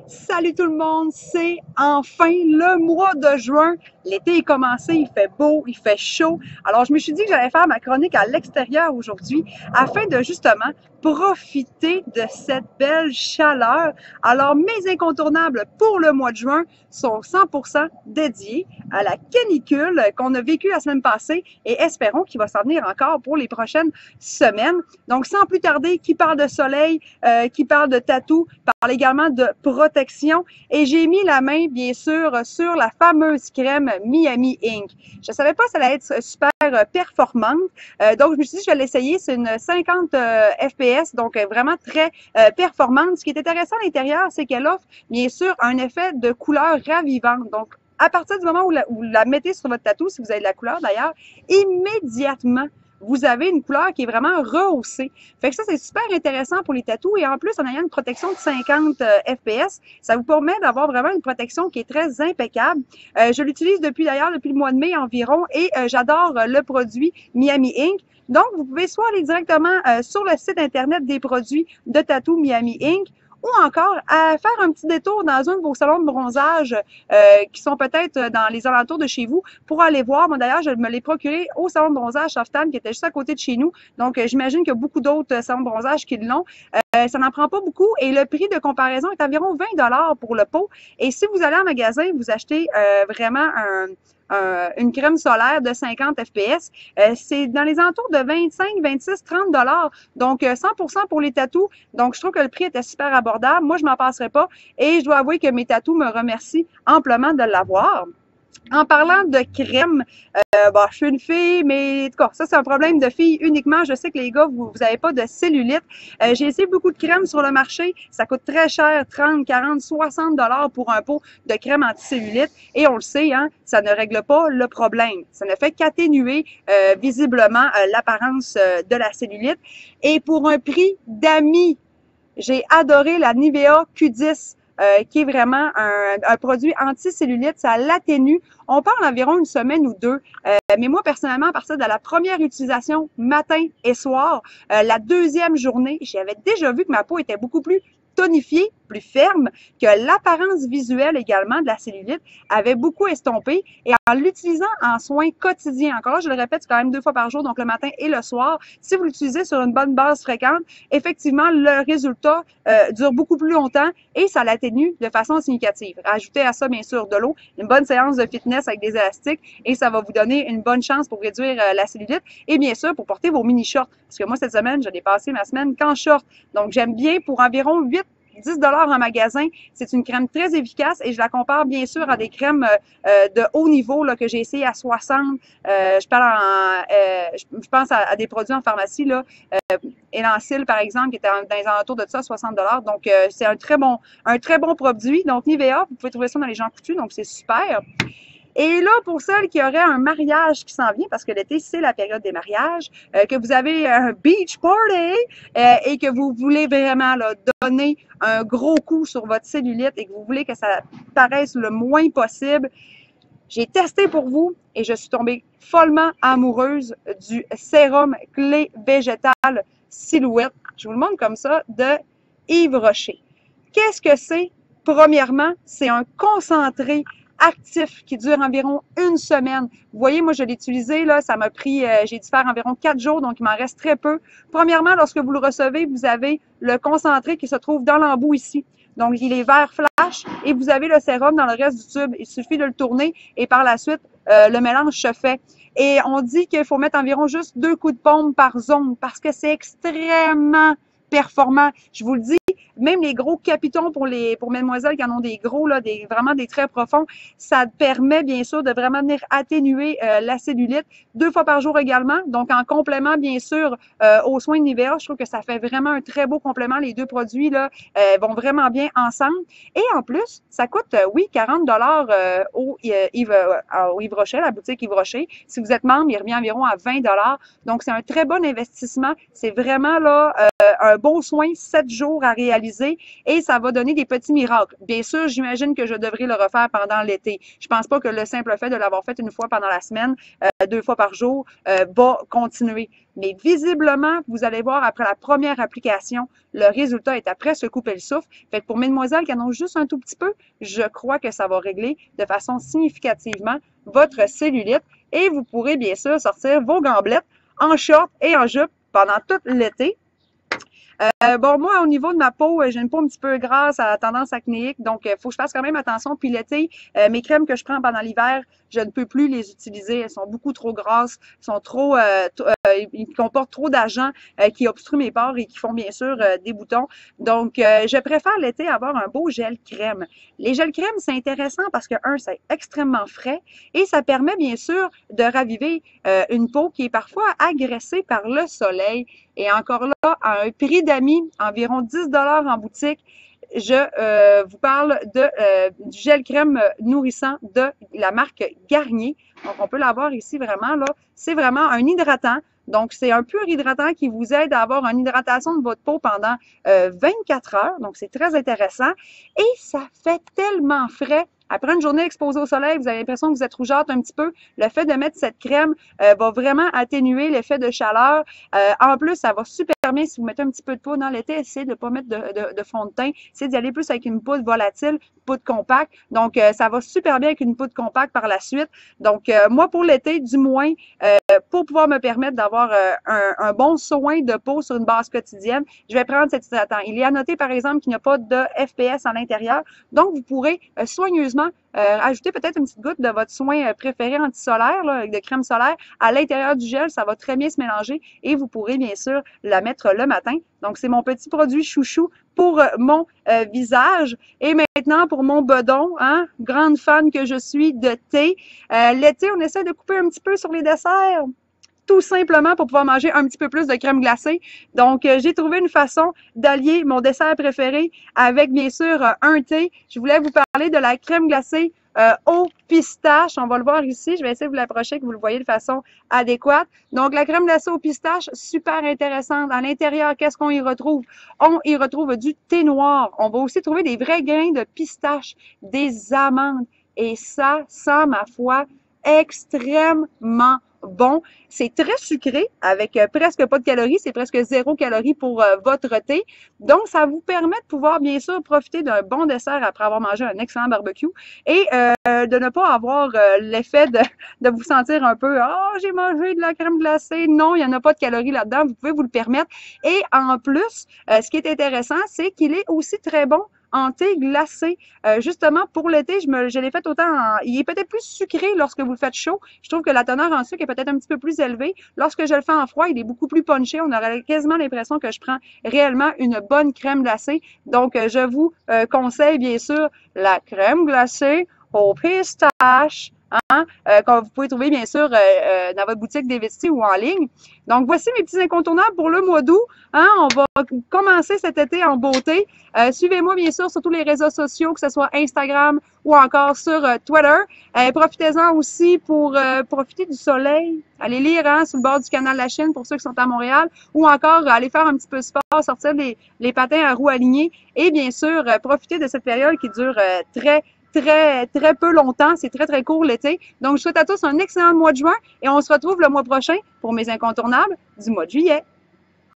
Salut tout le monde, c'est enfin le mois de juin. L'été est commencé, il fait beau, il fait chaud. Alors je me suis dit que j'allais faire ma chronique à l'extérieur aujourd'hui afin de justement profiter de cette belle chaleur. Alors mes incontournables pour le mois de juin sont 100% dédiés à la canicule qu'on a vécue la semaine passée et espérons qu'il va s'en venir encore pour les prochaines semaines. Donc sans plus tarder, qui parle de soleil, qui parle de tatou, parle également de protection et j'ai mis la main bien sûr sur la fameuse crème Miami Ink. Je savais pas si elle allait être super performante, donc je me suis dit je vais l'essayer. C'est une 50 FPS, donc vraiment très performante. Ce qui est intéressant à l'intérieur, c'est qu'elle offre bien sûr un effet de couleur ravivante. Donc à partir du moment où vous la mettez sur votre tatou, si vous avez de la couleur d'ailleurs, immédiatement vous avez une couleur qui est vraiment rehaussée. Fait que ça, c'est super intéressant pour les tatous. Et en plus, en ayant une protection de 50 FPS, ça vous permet d'avoir vraiment une protection qui est très impeccable. Je l'utilise depuis le mois de mai environ et j'adore le produit Miami Ink. Donc, vous pouvez soit aller directement sur le site internet des produits de tatou Miami Ink, ou encore à faire un petit détour dans un de vos salons de bronzage qui sont peut-être dans les alentours de chez vous pour aller voir. Moi, d'ailleurs, je me l'ai procuré au salon de bronzage Softan qui était juste à côté de chez nous. Donc, j'imagine qu'il y a beaucoup d'autres salons de bronzage qui l'ont. Ça n'en prend pas beaucoup et le prix de comparaison est environ 20 $ pour le pot. Et si vous allez en magasin, vous achetez vraiment une crème solaire de 50 FPS. C'est dans les alentours de 25, 26, 30 $. Donc, 100% pour les tatous. Donc, je trouve que le prix était super abordable. Moi, je m'en passerai pas. Et je dois avouer que mes tatous me remercient amplement de l'avoir. En parlant de crème, je suis une fille, mais en tout cas, ça c'est un problème de fille uniquement. Je sais que les gars, vous n'avez pas de cellulite. J'ai essayé beaucoup de crèmes sur le marché. Ça coûte très cher, 30, 40, 60 $ pour un pot de crème anti-cellulite. Et on le sait, hein, ça ne règle pas le problème. Ça ne fait qu'atténuer visiblement l'apparence de la cellulite. Et pour un prix d'amis, j'ai adoré la Nivea Q10. Qui est vraiment un produit anti-cellulite, ça l'atténue. On parle environ une semaine ou deux, mais moi personnellement, à partir de la première utilisation, matin et soir, la deuxième journée, j'avais déjà vu que ma peau était beaucoup plus tonifiée, plus ferme, que l'apparence visuelle également de la cellulite avait beaucoup estompé. Et en l'utilisant en soins quotidiens, encore là, je le répète, c'est quand même 2 fois par jour, donc le matin et le soir, si vous l'utilisez sur une bonne base fréquente, effectivement, le résultat dure beaucoup plus longtemps et ça l'atténue de façon significative. Rajoutez à ça, bien sûr, de l'eau, une bonne séance de fitness avec des élastiques et ça va vous donner une bonne chance pour réduire la cellulite et bien sûr, pour porter vos mini-shorts. Parce que moi, cette semaine, je l'ai passé ma semaine qu'en short. Donc, j'aime bien pour environ 10 $ en magasin. C'est une crème très efficace et je la compare bien sûr à des crèmes de haut niveau là, que j'ai essayé à 60. Je pense à des produits en pharmacie, là, Elansil par exemple, qui était dans les alentours de ça, 60 $. Donc, c'est un très bon produit. Donc, Nivea, vous pouvez trouver ça dans les Jean Coutu, donc c'est super. Et là, pour celles qui auraient un mariage qui s'en vient, parce que l'été, c'est la période des mariages, que vous avez un beach party et que vous voulez vraiment là, donner un gros coup sur votre cellulite et que vous voulez que ça paraisse le moins possible, j'ai testé pour vous et je suis tombée follement amoureuse du sérum clé végétal Silhouette. Je vous le montre comme ça, de Yves Rocher. Qu'est-ce que c'est? Premièrement, c'est un concentré actif qui dure environ une semaine. Vous voyez, moi, je l'ai utilisé, là, ça m'a pris, j'ai dû faire environ 4 jours, donc il m'en reste très peu. Premièrement, lorsque vous le recevez, vous avez le concentré qui se trouve dans l'embout ici. Donc, il est vert flash et vous avez le sérum dans le reste du tube. Il suffit de le tourner et par la suite, le mélange se fait. Et on dit qu'il faut mettre environ juste 2 coups de paume par zone parce que c'est extrêmement performant. Je vous le dis, même les gros capitons pour mesdemoiselles qui en ont des gros, là, vraiment des traits profonds, ça permet bien sûr de vraiment venir atténuer la cellulite 2 fois par jour également. Donc, en complément, bien sûr, aux soins de Nivea, je trouve que ça fait vraiment un très beau complément. Les deux produits là vont vraiment bien ensemble. Et en plus, ça coûte, oui, 40 $ au Yves Rocher, la boutique Yves Rocher. Si vous êtes membre, il revient environ à 20 $. Donc, c'est un très bon investissement. C'est vraiment là un beau soin, 7 jours à réaliser. stabiliser et ça va donner des petits miracles. Bien sûr, j'imagine que je devrais le refaire pendant l'été. Je pense pas que le simple fait de l'avoir fait une fois pendant la semaine, 2 fois par jour, va continuer. Mais visiblement, vous allez voir après la première application, le résultat est après se couper le souffle. Fait que pour mesdemoiselles qui en ont juste un tout petit peu, je crois que ça va régler de façon significativement votre cellulite et vous pourrez bien sûr sortir vos gambelettes en short et en jupe pendant tout l'été. Bon, moi, au niveau de ma peau, j'ai une peau un petit peu grasse, à tendance acnéique, donc il faut que je fasse quand même attention. Puis l'été, mes crèmes que je prends pendant l'hiver, je ne peux plus les utiliser. Elles sont beaucoup trop grasses, sont trop, ils comportent trop d'agents qui obstruent mes pores et qui font bien sûr des boutons. Donc, je préfère l'été avoir un beau gel crème. Les gels crème, c'est intéressant parce que, c'est extrêmement frais et ça permet bien sûr de raviver une peau qui est parfois agressée par le soleil. Et encore là, à un prix d'amis, environ 10 $ en boutique, je vous parle du gel crème nourrissant de la marque Garnier. Donc, on peut l'avoir ici vraiment, là. C'est vraiment un hydratant. Donc, c'est un pur hydratant qui vous aide à avoir une hydratation de votre peau pendant 24 heures. Donc, c'est très intéressant. Et ça fait tellement frais. Après une journée exposée au soleil, vous avez l'impression que vous êtes rougeâtre un petit peu. Le fait de mettre cette crème va vraiment atténuer l'effet de chaleur. En plus, ça va super bien si vous mettez un petit peu de poudre dans l'été. Essayez de ne pas mettre de fond de teint. Essayez d'y aller plus avec une poudre volatile, poudre compacte. Donc, ça va super bien avec une poudre compacte par la suite. Donc, moi, pour l'été, du moins, pour pouvoir me permettre d'avoir un bon soin de peau sur une base quotidienne, je vais prendre cet hydratant. Il est à noter, par exemple, qu'il n'y a pas de FPS à l'intérieur. Donc, vous pourrez soigneusement ajouter peut-être une petite goutte de votre soin préféré anti-solaire, là, avec de crème solaire, à l'intérieur du gel. Ça va très bien se mélanger et vous pourrez bien sûr la mettre le matin. Donc, c'est mon petit produit chouchou pour mon visage. Et maintenant, pour mon bedon, hein, grande fan que je suis de thé. L'été, on essaie de couper un petit peu sur les desserts, tout simplement pour pouvoir manger un petit peu plus de crème glacée. Donc, j'ai trouvé une façon d'allier mon dessert préféré avec, bien sûr, un thé. Je voulais vous parler de la crème glacée au pistache. On va le voir ici. Je vais essayer de vous l'approcher, que vous le voyez de façon adéquate. Donc, la crème glacée au pistache, super intéressante. À l'intérieur, qu'est-ce qu'on y retrouve? On y retrouve du thé noir. On va aussi trouver des vrais grains de pistache, des amandes. Et ça sent, ma foi, extrêmement bon. C'est très sucré avec presque pas de calories. C'est presque 0 calories pour votre thé. Donc, ça vous permet de pouvoir, bien sûr, profiter d'un bon dessert après avoir mangé un excellent barbecue et de ne pas avoir l'effet de vous sentir un peu « Ah, j'ai mangé de la crème glacée ». Non, il n'y en a pas de calories là-dedans. Vous pouvez vous le permettre. Et en plus, ce qui est intéressant, c'est qu'il est aussi très bon en thé glacé. Justement, pour l'été, je l'ai fait il est peut-être plus sucré lorsque vous le faites chaud. Je trouve que la teneur en sucre est peut-être un petit peu plus élevée. Lorsque je le fais en froid, il est beaucoup plus punché. On aurait quasiment l'impression que je prends réellement une bonne crème glacée. Donc, je vous conseille, bien sûr, la crème glacée au pistache. Hein, que vous pouvez trouver bien sûr dans votre boutique d'Investi ou en ligne. Donc, voici mes petits incontournables pour le mois d'août. Hein, on va commencer cet été en beauté. Suivez-moi bien sûr sur tous les réseaux sociaux, que ce soit Instagram ou encore sur Twitter. Profitez-en aussi pour profiter du soleil. Allez lire sur le bord du canal de la Chine pour ceux qui sont à Montréal ou encore aller faire un petit peu de sport, sortir les patins à roues alignées et bien sûr profiter de cette période qui dure très peu longtemps. C'est très court l'été. Donc, je souhaite à tous un excellent mois de juin et on se retrouve le mois prochain pour mes incontournables du mois de juillet.